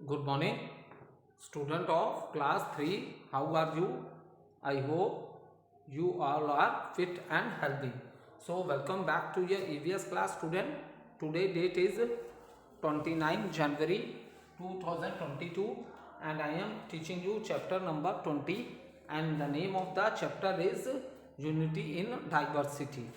Good morning, student of class 3. How are you? I hope you all are fit and healthy. So, welcome back to your EVS class, student. Today date is 29 January 2022 and I am teaching you chapter number 20 and the name of the chapter is Unity in Diversity.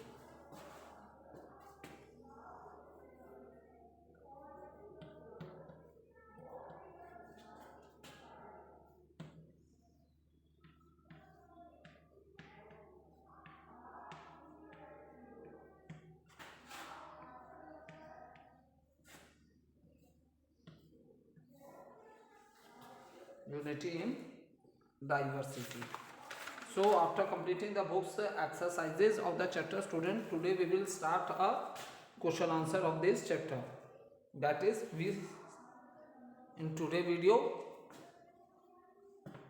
Unity in Diversity. So after completing the books exercises of the chapter, student, today we will start a question answer of this chapter. That is, in today video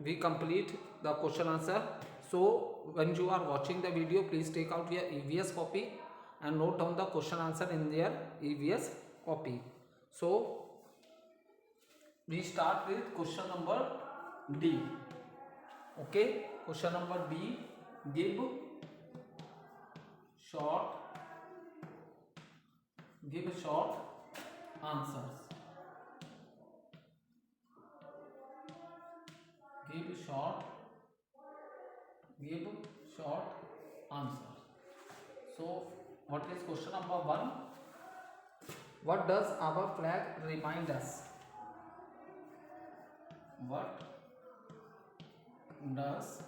we complete the question answer. So when you are watching the video, please take out your EVS copy and note down the question answer in their EVS copy. So we start with question number D. Okay, question number D. Give short answers. Give short answers. So what is question number 1? What does our flag remind us? What does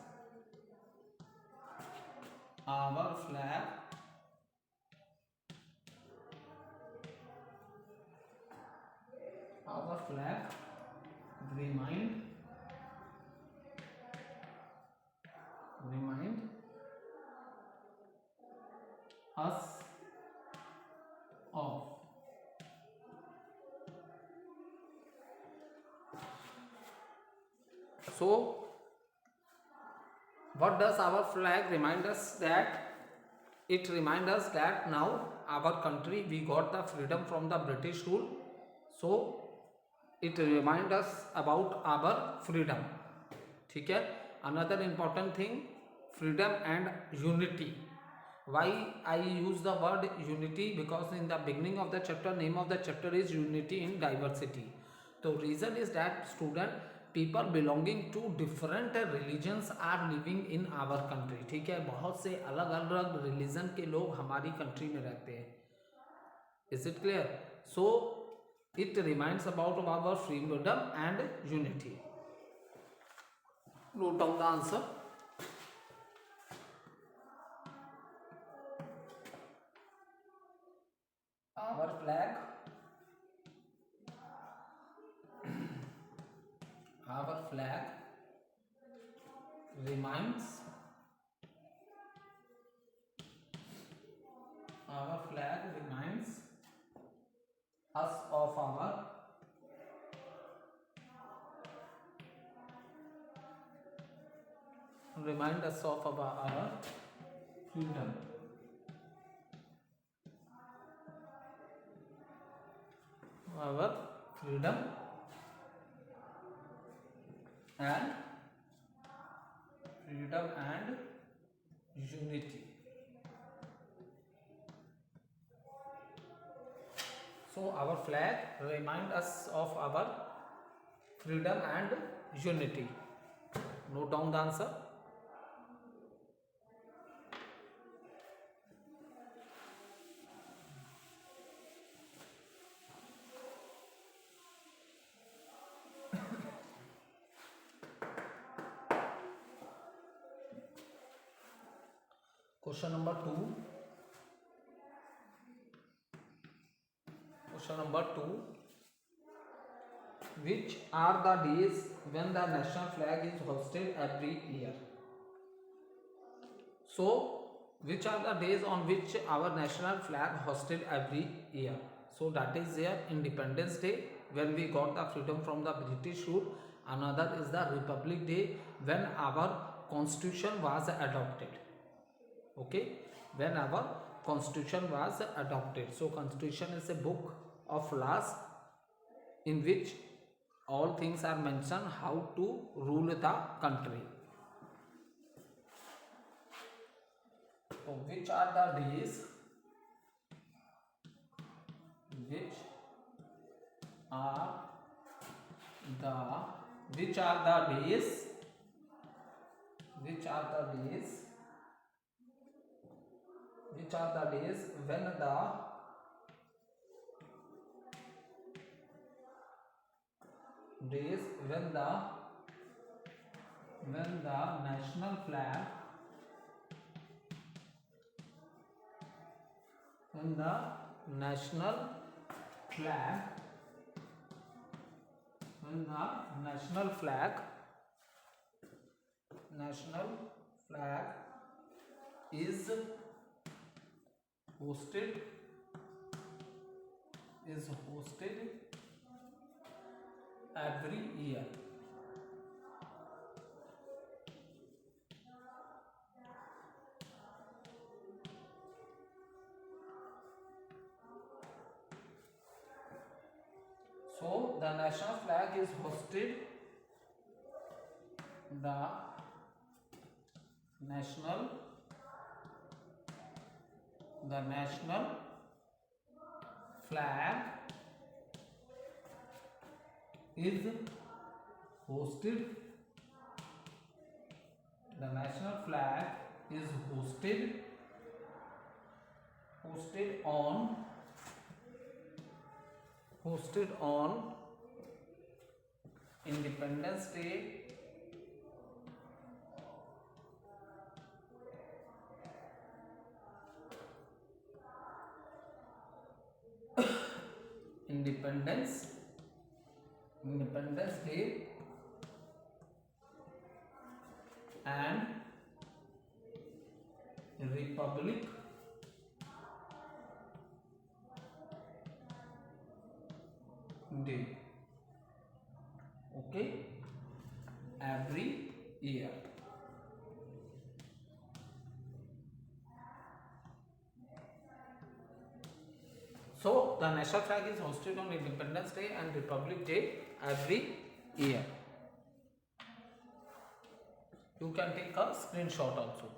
our flag remind us of? So what does our flag remind us? That it reminds us that now our country, we got the freedom from the British rule. So it reminds us about our freedom. ठीक है. Another important thing, freedom and unity. Why I use the word unity? Because in the beginning of the chapter, name of the chapter is Unity in Diversity. So reason is that, student, people belonging to different religions are living in our country. ठीक है, बहुत से अलग अलग religion के लोग हमारी country में रहते हैं. Is it clear? So it reminds about our freedom and unity. Note down the answer. Our flag reminds us of our freedom. Our freedom and unity. So our flag reminds us of our freedom and unity. Note down the answer. Question number 2. Which are the days when the national flag is hosted every year? So which are the days on which our national flag hosted every year? So that is their Independence Day, when we got the freedom from the British rule. Another is the Republic Day, when our constitution was adopted. Okay, when our constitution was adopted. So constitution is a book of laws in which all things are mentioned how to rule the country. So which are the days? Which are the which are the days? Which are the days? Which are the days when the national flag when the national flag when the national flag is hosted every year. So the national flag is hosted. The national flag is hosted. The national flag is hosted on Independence Day. Independence Day and Republic Day. Okay, every year. So the national flag is hosted on Independence Day and Republic Day every year. You can take a screenshot also.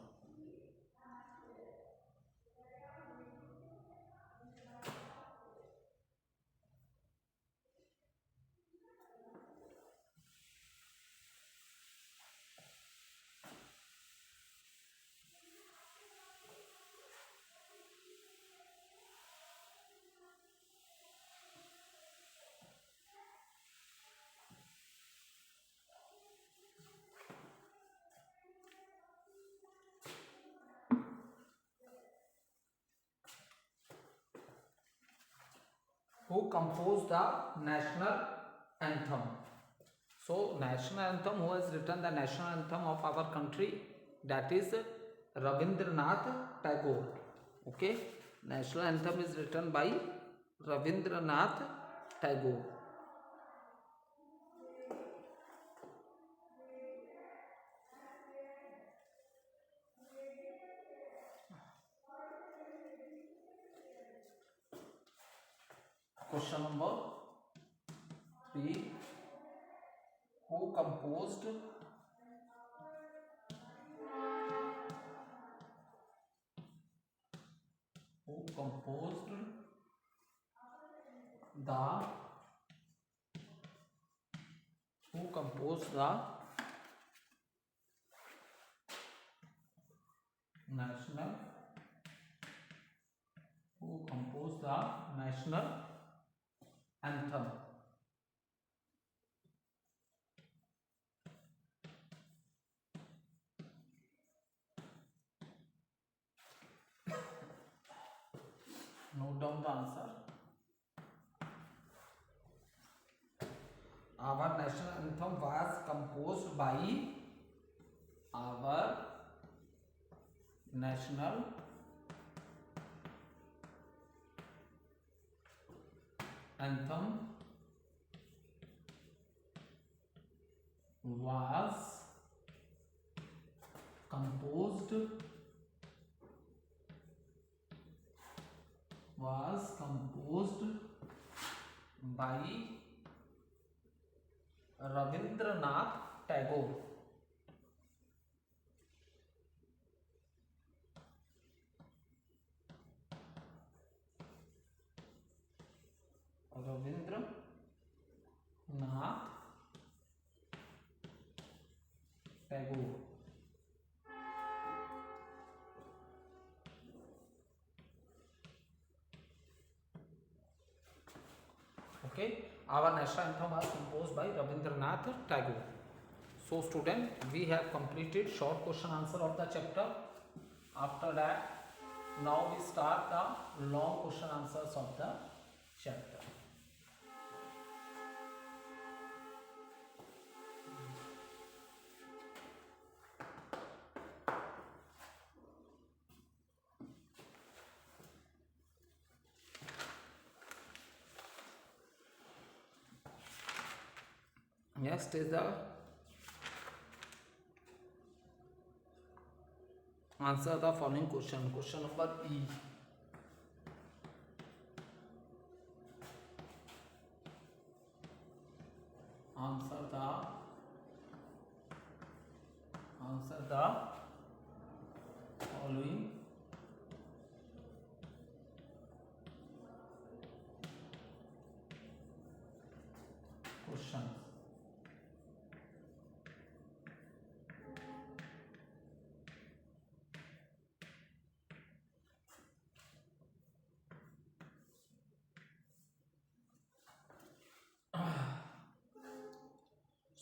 Who composed the national anthem? So national anthem, who has written the national anthem of our country? That is Rabindranath Tagore. Okay, national anthem is written by Rabindranath Tagore. Question number 3. Who composed the national anthem? Note down the answer. Our national anthem was composed by was composed by Rabindranath Tagore. Rabindranath Tagore. Okay, our national anthem was composed by Rabindranath Tagore. So student, we have completed short question answer of the chapter. After that, now we start the long question answers of the chapter. Next is the answer the following question. Question number E. Answer the following questions.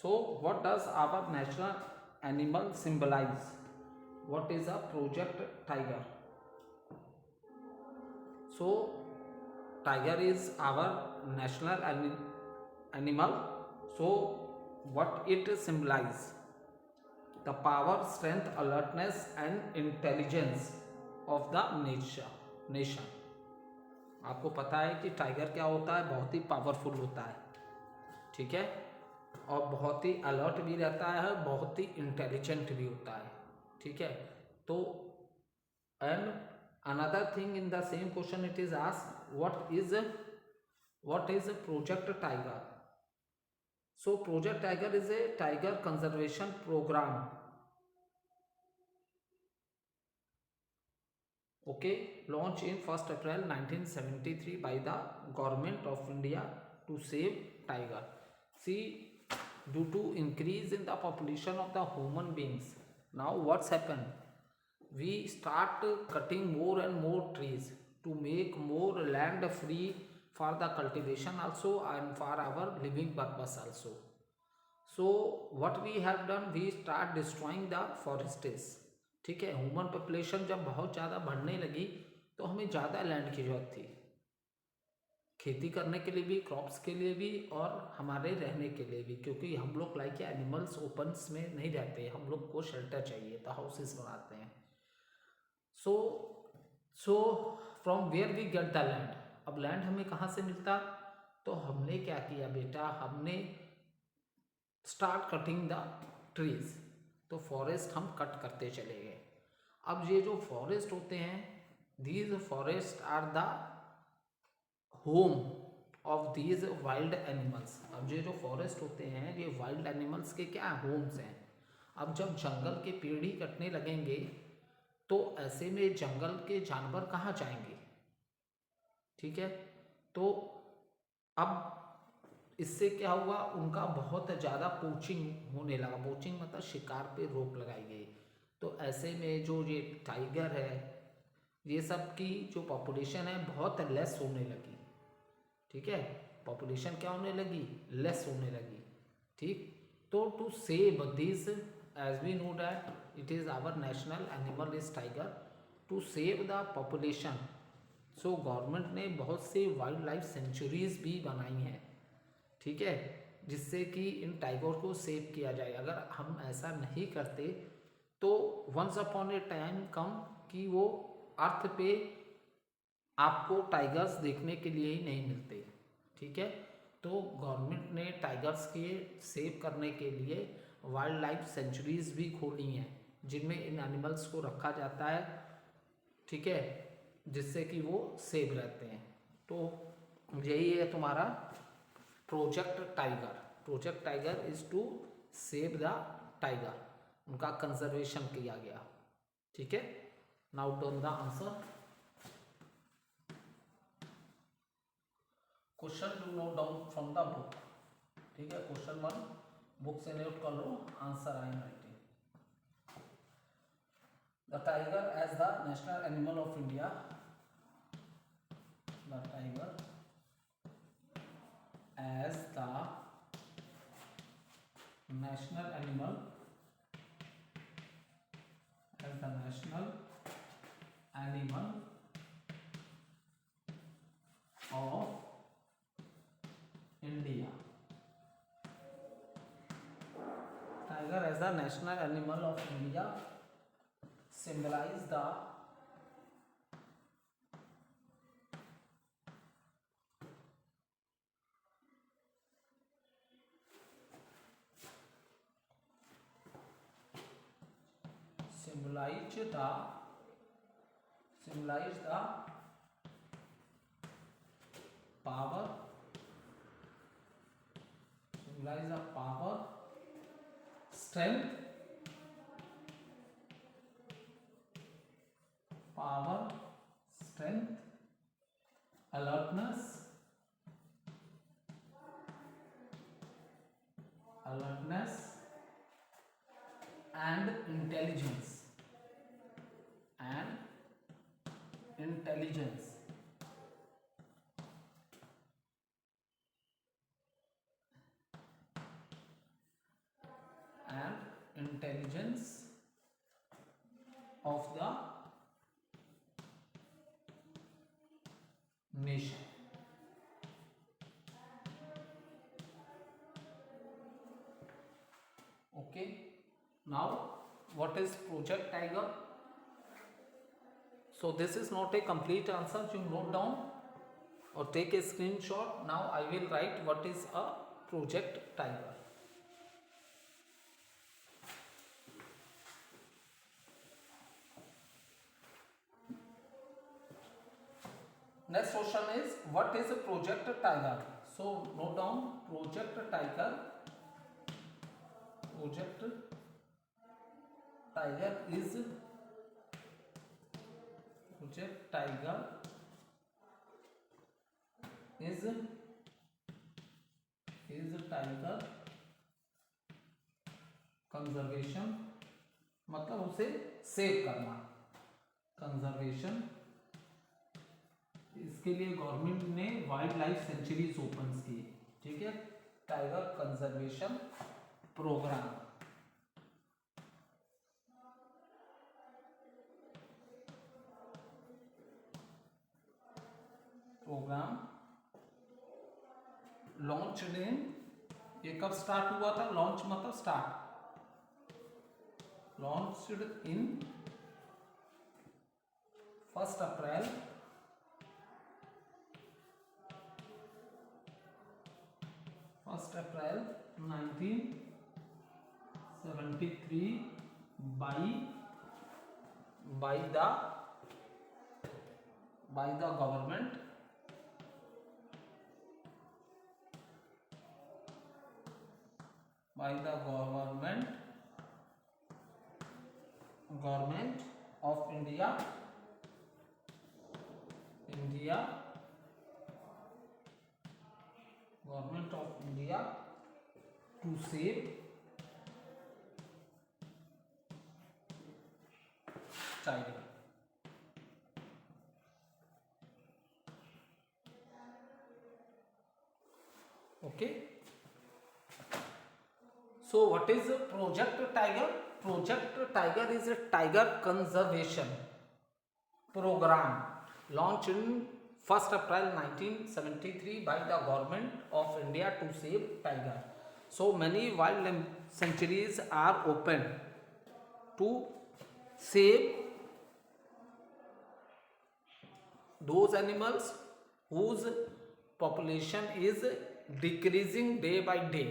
So, what does our national animal symbolize? What is a Project Tiger? So, tiger is our national animal. So, what it symbolizes? The power, strength, alertness and intelligence of the nation. आपको पता है कि tiger क्या होता है? बहुत ही powerful होता है, ठीक है, और बहुत ही अलर्ट भी रहता है, बहुत ही इंटेलिजेंट भी होता है, ठीक है। तो and another thing in the same question it is asked what is Project Tiger. So Project tiger is a tiger conservation programme, okay, launched in 1st April 1973 by the government of India to save tiger. See, due to increase in the population of the human beings, now what's happened? We start cutting more and more trees to make more land free for the cultivation also and for our living purpose also. So what we have done, we start destroying the forests, ठीक है। Human population जब बहुत ज़्यादा बढ़ने लगी तो हमें ज़्यादा लैंड की जरूरत थी, खेती करने के लिए भी, क्रॉप्स के लिए भी और हमारे रहने के लिए भी, क्योंकि हम लोग लाइक एनिमल्स ओपन्स में नहीं रहते, हम लोग को शेल्टर चाहिए, तो हाउसेस बनाते हैं। So from where we get the land. अब लैंड हमें कहाँ से मिलता? तो हमने क्या किया बेटा, हमने स्टार्ट कटिंग द ट्रीज, तो फॉरेस्ट हम कट करते चले गए। अब ये जो फॉरेस्ट होते हैं, these forest are the home of these wild animals. अब ये जो फॉरेस्ट होते हैं ये वाइल्ड एनिमल्स के क्या होम्स हैं। अब जब जंगल के पेड़ ही कटने लगेंगे तो ऐसे में जंगल के जानवर कहाँ जाएंगे, ठीक है। तो अब इससे क्या हुआ, उनका बहुत ज़्यादा पोचिंग होने लगा। पोचिंग मतलब शिकार पे रोक लगाई गई। तो ऐसे में जो ये टाइगर है, ये सब की जो पॉपुलेशन है बहुत लेस होने लगी, ठीक है। पॉपुलेशन क्या होने लगी? लेस होने लगी, ठीक। तो to save this, as we know that it is our national animal is tiger, to save the population, so government ने बहुत से वाइल्ड लाइफ सेंचुरीज भी बनाई हैं, ठीक है, जिससे कि इन टाइगर को सेव किया जाए। अगर हम ऐसा नहीं करते तो वंस अपॉन ए टाइम कम कि वो अर्थ पे आपको टाइगर्स देखने के लिए ही नहीं मिलते, ठीक है। तो गवर्नमेंट ने टाइगर्स के सेव करने के लिए वाइल्ड लाइफ सेंचुरीज भी खोली हैं, जिनमें इन एनिमल्स को रखा जाता है, ठीक है, जिससे कि वो सेव रहते हैं। तो यही है तुम्हारा project tiger. Project tiger is to save the tiger, उनका कंजर्वेशन किया गया। ठीक है, now down the answer. Question to note down from the book. ठीक है, क्वेश्चन 1 बुक से नोट कर लो, answer I am writing. The tiger as the national animal of India, the tiger as the national animal, as the national animal of India. Tiger as the national animal of India symbolize the symbolize the power, symbolize the power, strength, power, strength, alertness, and intelligence, of the nation. Okay, now what is Project Tiger? So this is not a complete answer, you note down or take a screenshot. Now I will write what is a Project Tiger. Next question is, what is a Project Tiger? So note down Project Tiger. Project Tiger is tiger conservation, मतलब उसे save करना, conservation. इसके लिए government ने wild life sanctuaries open की। ठीक है, tiger conservation program. Launch in, ये कब स्टार्ट हुआ था? लॉन्च मतलब start, launched in 1 April 1973 by the government of India to save tiger. Okay, so what is Project Tiger? Project Tiger is a tiger conservation program launched in 1st April 1973 by the government of India to save tiger. So many wildlife sanctuaries are open to save those animals whose population is decreasing day by day.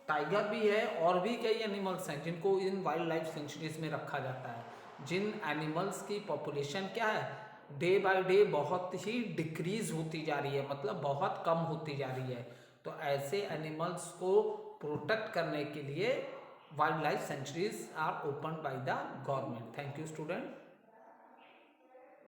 Tiger भी है और भी कई animals हैं जिनको इन wild life sanctuaries में रखा जाता है, जिन एनिमल्स की पॉपुलेशन क्या है, डे बाय डे बहुत ही डिक्रीज होती जा रही है, मतलब बहुत कम होती जा रही है। तो तो ऐसे एनिमल्स को प्रोटेक्ट करने के लिए wildlife sanctuaries are open by the government. Thank you student.